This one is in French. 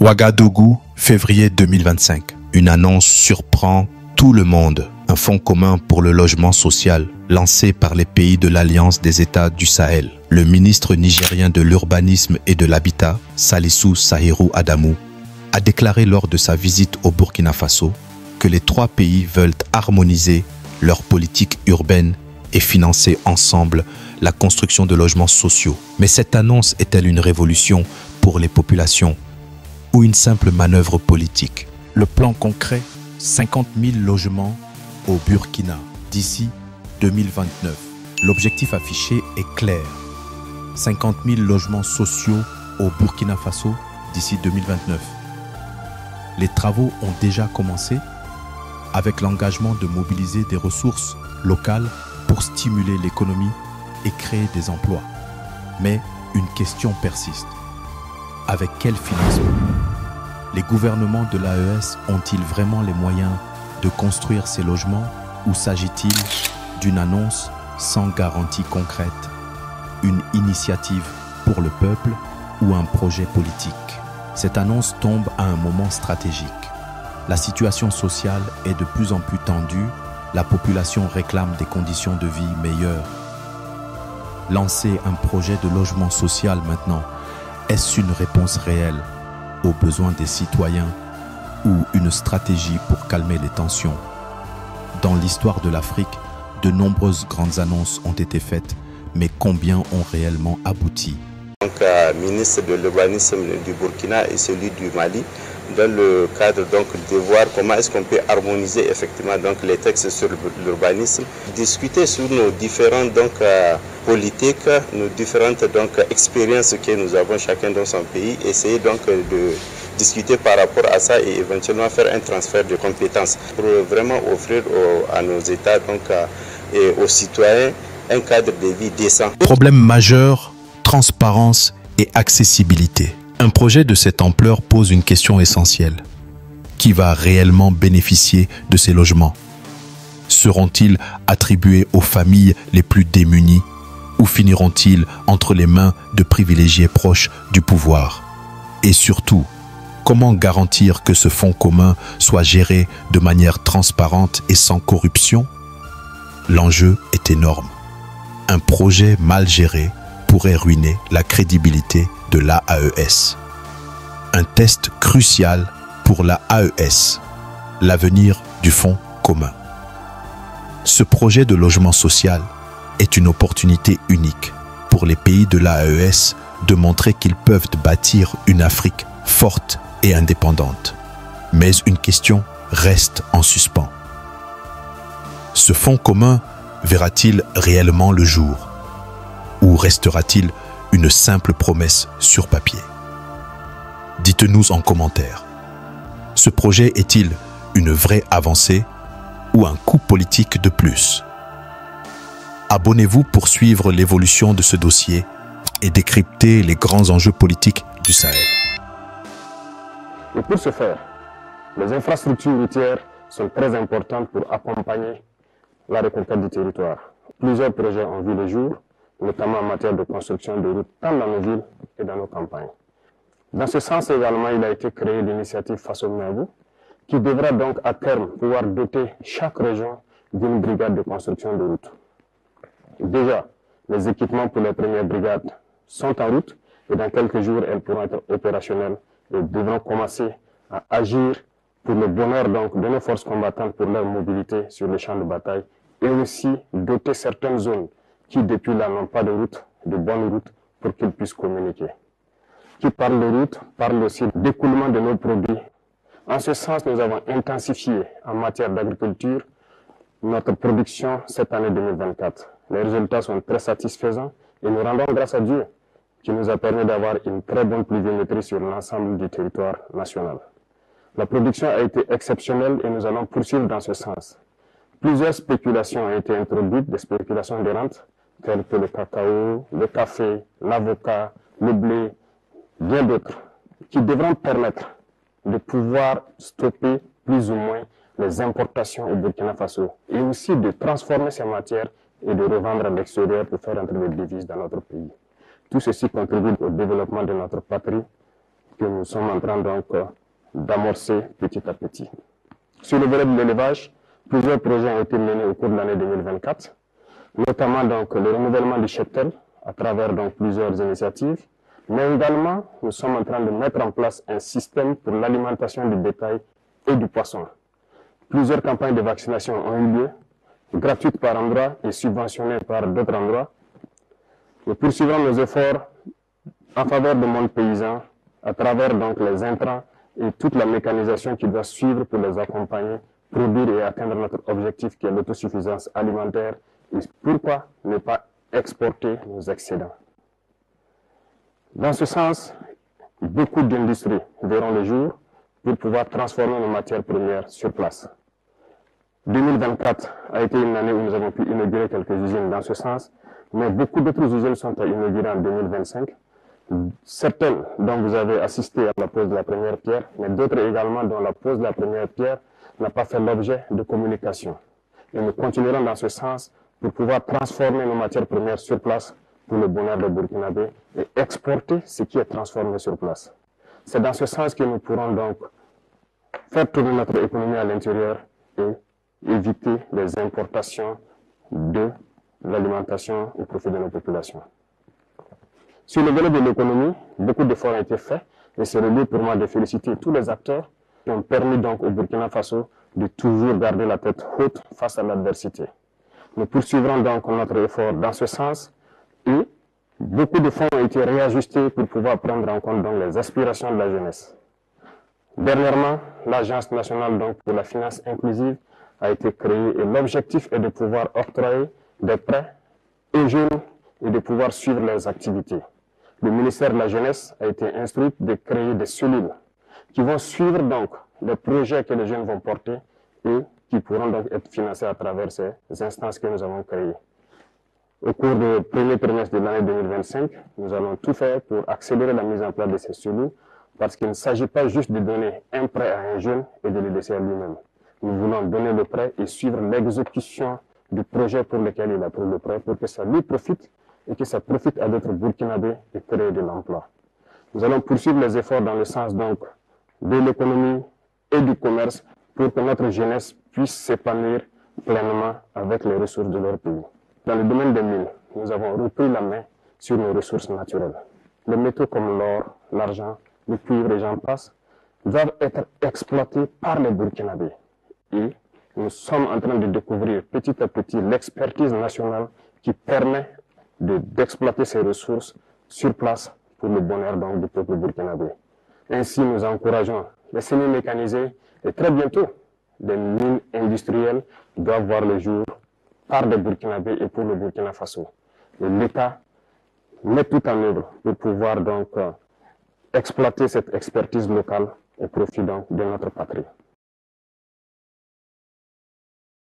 Ouagadougou, février 2025. Une annonce surprend tout le monde. Un fonds commun pour le logement social lancé par les pays de l'Alliance des États du Sahel. Le ministre nigérien de l'Urbanisme et de l'Habitat, Salisu Sahiru Adamu, a déclaré lors de sa visite au Burkina Faso que les trois pays veulent harmoniser leur politique urbaine et financer ensemble la construction de logements sociaux. Mais cette annonce est-elle une révolution pour les populations ou une simple manœuvre politique? Le plan concret, 50 000 logements au Burkina d'ici 2029. L'objectif affiché est clair. 50 000 logements sociaux au Burkina Faso d'ici 2029. Les travaux ont déjà commencé avec l'engagement de mobiliser des ressources locales pour stimuler l'économie et créer des emplois. Mais une question persiste. Avec quel financement? Les gouvernements de l'AES ont-ils vraiment les moyens de construire ces logements ou s'agit-il d'une annonce sans garantie concrète, une initiative pour le peuple ou un projet politique? Cette annonce tombe à un moment stratégique. La situation sociale est de plus en plus tendue, la population réclame des conditions de vie meilleures. Lancer un projet de logement social maintenant, est-ce une réponse réelle aux besoins des citoyens ou une stratégie pour calmer les tensions? Dans l'histoire de l'Afrique, de nombreuses grandes annonces ont été faites, mais combien ont réellement abouti? Donc, ministre de l'urbanisme du Burkina et celui du Mali, dans le cadre donc, de voir comment est-ce qu'on peut harmoniser effectivement donc, les textes sur l'urbanisme, discuter sur nos différentes politiques, nos différentes expériences que nous avons chacun dans son pays, essayer donc de discuter par rapport à ça et éventuellement faire un transfert de compétences pour vraiment offrir à nos États et aux citoyens un cadre de vie décent. Problème majeur, transparence et accessibilité. Un projet de cette ampleur pose une question essentielle. Qui va réellement bénéficier de ces logements? Seront-ils attribués aux familles les plus démunies ou finiront-ils entre les mains de privilégiés proches du pouvoir? Et surtout, comment garantir que ce fonds commun soit géré de manière transparente et sans corruption? L'enjeu est énorme. Un projet mal géré pourrait ruiner la crédibilité de l'AES. Un test crucial pour l'AES, l'avenir du fonds commun. Ce projet de logement social est une opportunité unique pour les pays de l'AES de montrer qu'ils peuvent bâtir une Afrique forte et indépendante. Mais une question reste en suspens. Ce fonds commun verra-t-il réellement le jour? Ou restera-t-il une simple promesse sur papier? Dites-nous en commentaire. Ce projet est-il une vraie avancée ou un coup politique de plus? Abonnez-vous pour suivre l'évolution de ce dossier et décrypter les grands enjeux politiques du Sahel. Et pour ce faire, les infrastructures routières sont très importantes pour accompagner la reconquête du territoire. Plusieurs projets ont vu le jour, notamment en matière de construction de routes tant dans nos villes et dans nos campagnes. Dans ce sens également, il a été créé l'initiative Faso-Miabou, qui devra donc à terme pouvoir doter chaque région d'une brigade de construction de routes. Déjà, les équipements pour les premières brigades sont en route et dans quelques jours, elles pourront être opérationnelles et devront commencer à agir pour le bonheur donc, de nos forces combattantes pour leur mobilité sur les champs de bataille et aussi doter certaines zones qui depuis là n'ont pas de route, de bonnes routes pour qu'ils puissent communiquer. Qui parle de route, parle aussi d'écoulement de nos produits. En ce sens, nous avons intensifié en matière d'agriculture notre production cette année 2024. Les résultats sont très satisfaisants et nous rendons grâce à Dieu qui nous a permis d'avoir une très bonne pluviométrie sur l'ensemble du territoire national. La production a été exceptionnelle et nous allons poursuivre dans ce sens. Plusieurs spéculations ont été introduites, des spéculations de rente, telles que le cacao, le café, l'avocat, le blé, bien d'autres, qui devront permettre de pouvoir stopper plus ou moins les importations au Burkina Faso et aussi de transformer ces matières et de revendre à l'extérieur pour faire entrer des devises dans notre pays. Tout ceci contribue au développement de notre patrie que nous sommes en train donc d'amorcer petit à petit. Sur le volet de l'élevage, plusieurs projets ont été menés au cours de l'année 2024, notamment donc le renouvellement du cheptel à travers donc plusieurs initiatives, mais également nous sommes en train de mettre en place un système pour l'alimentation du bétail et du poisson. Plusieurs campagnes de vaccination ont eu lieu, gratuites par endroit et subventionnées par d'autres endroits. Nous poursuivrons nos efforts en faveur du monde paysan à travers donc les intrants et toute la mécanisation qui doit suivre pour les accompagner, produire et atteindre notre objectif qui est l'autosuffisance alimentaire. Et pourquoi ne pas exporter nos excédents? Dans ce sens, beaucoup d'industries verront le jour pour pouvoir transformer nos matières premières sur place. 2024 a été une année où nous avons pu inaugurer quelques usines dans ce sens, mais beaucoup d'autres usines sont à inaugurer en 2025. Certaines dont vous avez assisté à la pose de la première pierre, mais d'autres également dont la pose de la première pierre n'a pas fait l'objet de communication. Et nous continuerons dans ce sens pour pouvoir transformer nos matières premières sur place pour le bonheur des Burkinabés et exporter ce qui est transformé sur place. C'est dans ce sens que nous pourrons donc faire tourner notre économie à l'intérieur et éviter les importations de l'alimentation au profit de nos populations. Sur le volet de l'économie, beaucoup d'efforts ont été faits et c'est le lieu pour moi de féliciter tous les acteurs qui ont permis donc au Burkina Faso de toujours garder la tête haute face à l'adversité. Nous poursuivrons donc notre effort dans ce sens et beaucoup de fonds ont été réajustés pour pouvoir prendre en compte donc les aspirations de la jeunesse. Dernièrement, l'Agence nationale donc pour la finance inclusive a été créée et l'objectif est de pouvoir octroyer des prêts aux jeunes et de pouvoir suivre leurs activités. Le ministère de la Jeunesse a été instruit de créer des cellules qui vont suivre donc les projets que les jeunes vont porter et qui pourront donc être financés à travers ces instances que nous avons créées. Au cours du premier trimestre de l'année 2025, nous allons tout faire pour accélérer la mise en place de ces cellules parce qu'il ne s'agit pas juste de donner un prêt à un jeune et de le laisser à lui-même. Nous voulons donner le prêt et suivre l'exécution du projet pour lequel il a pris le prêt pour que ça lui profite et que ça profite à d'autres Burkinabés et créer de l'emploi. Nous allons poursuivre les efforts dans le sens donc de l'économie et du commerce pour que notre jeunesse puisse s'épanouir pleinement avec les ressources de leur pays. Dans le domaine des mines, nous avons repris la main sur nos ressources naturelles. Les métaux comme l'or, l'argent, le cuivre et j'en passe doivent être exploités par les Burkinabés. Et nous sommes en train de découvrir petit à petit l'expertise nationale qui permet d'exploiter ces ressources sur place pour le bonheur donc du peuple burkinabé. Ainsi, nous encourageons les semi-mécanisés et très bientôt, des mines industrielles doivent voir le jour par des Burkinabés et pour le Burkina Faso. Et l'État met tout en œuvre pour pouvoir donc exploiter cette expertise locale au profit donc de notre patrie.